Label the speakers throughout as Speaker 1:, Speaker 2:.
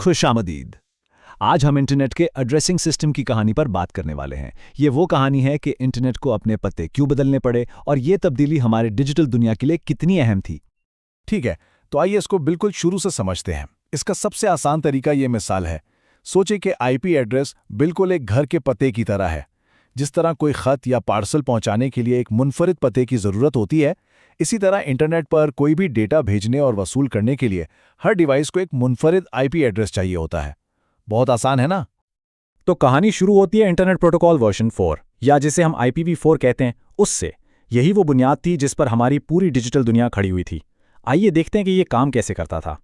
Speaker 1: खुशामदीद। आज हम इंटरनेट के एड्रेसिंग सिस्टम की कहानी पर बात करने वाले हैं। ये वो कहानी है कि इंटरनेट को अपने पते क्यों बदलने पड़े और ये तब्दीली हमारे डिजिटल दुनिया के लिए कितनी अहम थी।
Speaker 2: ठीक है, तो आइए इसको बिल्कुल शुरू से समझते हैं। इसका सबसे आसान तरीका ये मिसाल है। सोचिए कि आईपी एड्रेस बिल्कुल एक घर के पते की तरह है। जिस तरह कोई खत या पार्सल पहुंचाने के लिए एक मुनफरिद पते की ज़रूरत होती है, इसी तरह इंटरनेट पर कोई भी डेटा भेजने और वसूल करने के लिए हर डिवाइस को एक मुनफरिद आईपी एड्रेस चाहिए होता है। बहुत आसान है ना?
Speaker 3: तो कहानी शुरू होती है इंटरनेट प्रोटोकॉल वर्जन 4 या जिसे हम IPv4 कहते हैं उससे। यही वो बुनियाद थी जिस पर हमारी पूरी डिजिटल दुनिया खड़ी हुई थी। आइए देखते हैं कि ये काम कैसे करता था।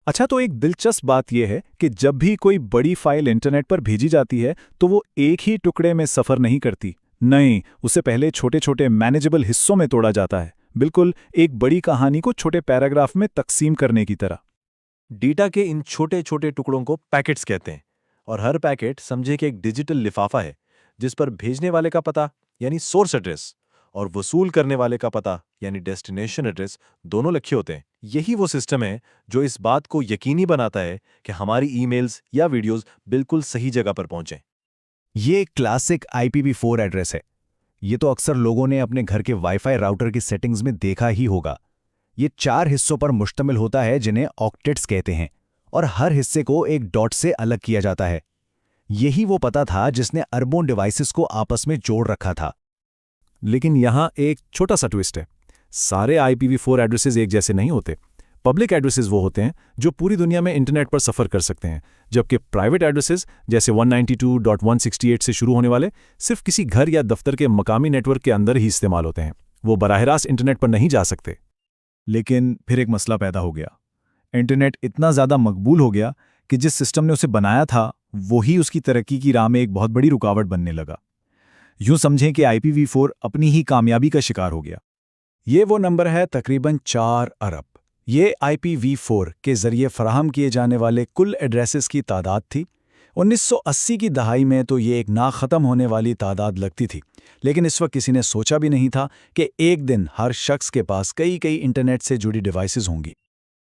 Speaker 2: अच्छा, तो एक दिलचस्प बात यह है कि जब भी कोई बड़ी फाइल इंटरनेट पर भेजी जाती है तो वो एक ही टुकड़े में सफ़र नहीं करती। नहीं, उसे पहले छोटे छोटे मैनेजेबल हिस्सों में तोड़ा जाता है, बिल्कुल एक बड़ी कहानी को छोटे पैराग्राफ में तकसीम करने की तरह। डेटा के इन छोटे छोटे टुकड़ों को पैकेट्स कहते हैं, और हर पैकेट समझे कि एक डिजिटल लिफाफा है जिस पर भेजने वाले का पता यानी सोर्स एड्रेस और वसूल करने वाले का पता यानी डेस्टिनेशन एड्रेस दोनों लिखे होते हैं। यही वो सिस्टम है जो इस बात को यकीनी बनाता है कि हमारी ईमेल्स या वीडियोस बिल्कुल सही जगह पर पहुंचें।
Speaker 1: ये क्लासिक IPv4 एड्रेस है। ये तो अक्सर लोगों ने अपने घर के वाईफाई राउटर की सेटिंग्स में देखा ही होगा। ये 4 हिस्सों पर मुश्तमिल होता है जिन्हें ऑक्टेट्स कहते हैं, और हर हिस्से को एक डॉट से अलग किया जाता है। यही वो पता था जिसने अरबों डिवाइसेस को आपस में जोड़ रखा था।
Speaker 2: लेकिन यहाँ एक छोटा सा ट्विस्ट है। सारे IPv4 एड्रेसेस एक जैसे नहीं होते। पब्लिक एड्रेसेस वो होते हैं जो पूरी दुनिया में इंटरनेट पर सफ़र कर सकते हैं, जबकि प्राइवेट एड्रेसेस जैसे 192.168 से शुरू होने वाले सिर्फ किसी घर या दफ्तर के मकामी नेटवर्क के अंदर ही इस्तेमाल होते हैं। वो बराह रास्त इंटरनेट पर नहीं जा सकते। लेकिन फिर एक मसला पैदा हो गया। इंटरनेट इतना ज़्यादा मकबूल हो गया कि जिस सिस्टम ने उसे बनाया था वही उसकी तरक्की की राह में एक बहुत बड़ी रुकावट बनने लगा। यूं समझें कि IPv4 अपनी ही कामयाबी का शिकार हो गया। ये वो नंबर है तकरीबन 4 अरब। ये IPv4 के जरिए फराहम किए जाने वाले कुल एड्रेसेस की तादाद थी। 1980 की दहाई में तो ये एक ना ख़त्म होने वाली तादाद लगती थी, लेकिन इस वक्त किसी ने सोचा भी नहीं था कि एक दिन हर शख्स के पास कई कई इंटरनेट से जुड़ी डिवाइसेस होंगी।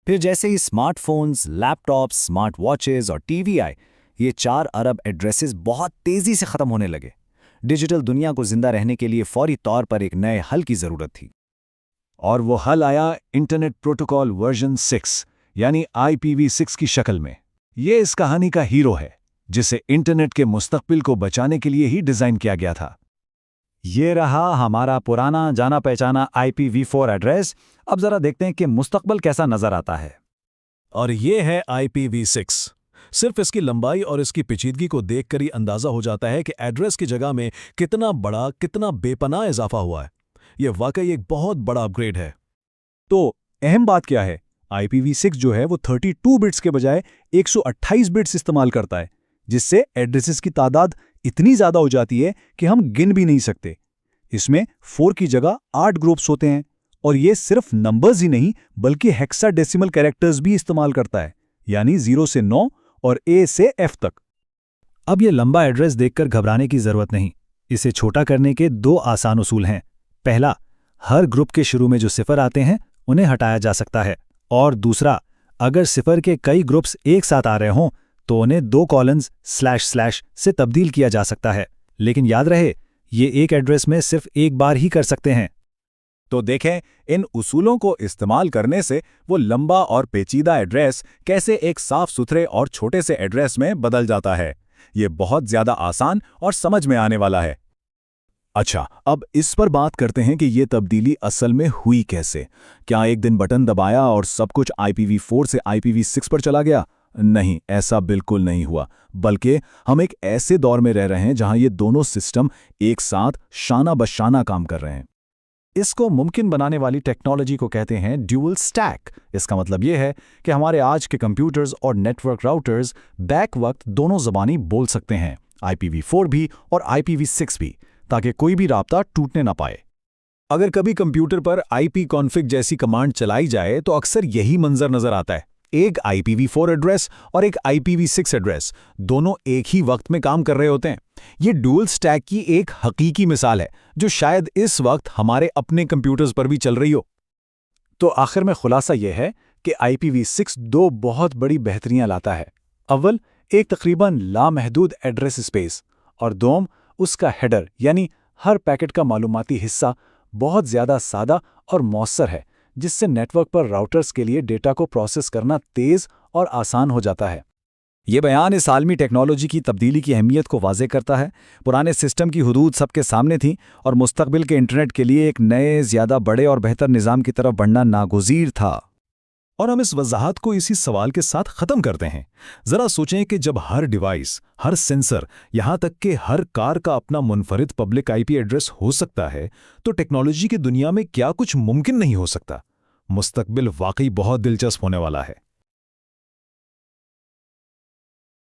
Speaker 1: फिर जैसे ही स्मार्टफोन्स, लैपटॉप्स, स्मार्ट वॉचेस और टीवी आए, ये 4 अरब एड्रेसेस बहुत तेज़ी से ख़त्म होने लगे। डिजिटल दुनिया को जिंदा रहने के लिए फौरी तौर पर एक नए हल की ज़रूरत थी।
Speaker 2: और वो हल आया इंटरनेट प्रोटोकॉल वर्जन 6 यानी IPv6 की शक्ल में। ये इस कहानी का हीरो है जिसे इंटरनेट के मुस्तकबिल को बचाने के लिए ही डिज़ाइन किया गया था।
Speaker 3: ये रहा हमारा पुराना जाना पहचाना IPv4 एड्रेस। अब जरा देखते हैं कि मुस्तकबिल कैसा नजर आता है।
Speaker 2: और ये है IPv6। सिर्फ इसकी लंबाई और इसकी पेचीदगी को देखकर ही अंदाजा हो जाता है कि एड्रेस की जगह में कितना बड़ा, कितना बेपनाह इजाफा हुआ है। यह वाकई एक बहुत बड़ा अपग्रेड है।
Speaker 3: तो अहम बात क्या है? IPv6 जो है वो 32 बिट्स के बजाय 128 बिट्स इस्तेमाल करता है, जिससे एड्रेसेस की तादाद इतनी ज़्यादा हो जाती है कि हम गिन भी नहीं सकते। इसमें 4 की जगह 8 ग्रुप्स होते हैं, और ये सिर्फ नंबर्स ही नहीं बल्कि हेक्साडेसिमल कैरेक्टर्स भी इस्तेमाल करता है, यानी 0 से 9 और A से F तक।
Speaker 2: अब ये लंबा एड्रेस देखकर घबराने की ज़रूरत नहीं। इसे छोटा करने के 2 आसान उसूल हैं। पहला, हर ग्रुप के शुरू में जो सिफर आते हैं उन्हें हटाया जा सकता है, और दूसरा, अगर सिफर के कई ग्रुप्स एक साथ आ रहे हों तो उन्हें 2 कॉलन्स / से तब्दील किया जा सकता है। लेकिन याद रहे, ये एक एड्रेस में सिर्फ एक बार ही कर सकते हैं।
Speaker 4: तो देखें, इन उसूलों को इस्तेमाल करने से वो लंबा और पेचीदा एड्रेस कैसे एक साफ सुथरे और छोटे से एड्रेस में बदल जाता है। ये बहुत ज़्यादा आसान और समझ में आने वाला है।
Speaker 2: अच्छा, अब इस पर बात करते हैं कि ये तब्दीली असल में हुई कैसे। क्या एक दिन बटन दबाया और सब कुछ IPv4 से IPv6 पर चला गया? नहीं, ऐसा बिल्कुल नहीं हुआ। बल्कि हम एक ऐसे दौर में रह रहे हैं जहां ये दोनों सिस्टम एक साथ शाना बशाना काम कर रहे हैं।
Speaker 3: इसको मुमकिन बनाने वाली टेक्नोलॉजी को कहते हैं ड्यूअल स्टैक। इसका मतलब यह है कि हमारे आज के कंप्यूटर्स और नेटवर्क राउटर्स बैक वक्त दोनों ज़बानी बोल सकते हैं, IPv4 भी और IPv6 भी, ताकि कोई भी राब्ता टूटने ना पाए।
Speaker 2: अगर कभी कंप्यूटर पर ipconfig जैसी कमांड चलाई जाए तो अक्सर यही मंजर नजर आता है। एक IPv4 एड्रेस और एक IPv6 एड्रेस दोनों एक ही वक्त में काम कर रहे होते हैं। ये डुअल स्टैक की एक हकीकी मिसाल है जो शायद इस वक्त हमारे अपने कंप्यूटर्स पर भी चल रही हो।
Speaker 3: तो आखिर में खुलासा यह है कि IPv6 2 बहुत बड़ी बेहतरियां लाता है। अव्वल, एक तकरीबन लामहदूद एड्रेस स्पेस, और दोम, उसका हेडर यानी हर पैकेट का मालूमाती हिस्सा बहुत ज़्यादा सादा और मौसर है, जिससे नेटवर्क पर राउटर्स के लिए डेटा को प्रोसेस करना तेज़ और आसान हो जाता है।
Speaker 1: ये बयान इस आलमी टेक्नोलॉजी की तब्दीली की अहमियत को वाज़े करता है। पुराने सिस्टम की हुदूद सबके सामने थी और मुस्तकबिल के इंटरनेट के लिए एक नए, ज़्यादा बड़े और बेहतर निज़ाम की तरफ बढ़ना नागुज़ीर था।
Speaker 2: और हम इस वजाहत को इसी सवाल के साथ ख़त्म करते हैं। ज़रा सोचें कि जब हर डिवाइस, हर सेंसर, यहाँ तक कि हर कार का अपना मुनफरिद पब्लिक आईपी एड्रेस हो सकता है, तो टेक्नोलॉजी की दुनिया में क्या कुछ मुमकिन नहीं हो सकता। मुस्तकबिल वाकई बहुत दिलचस्प होने वाला है।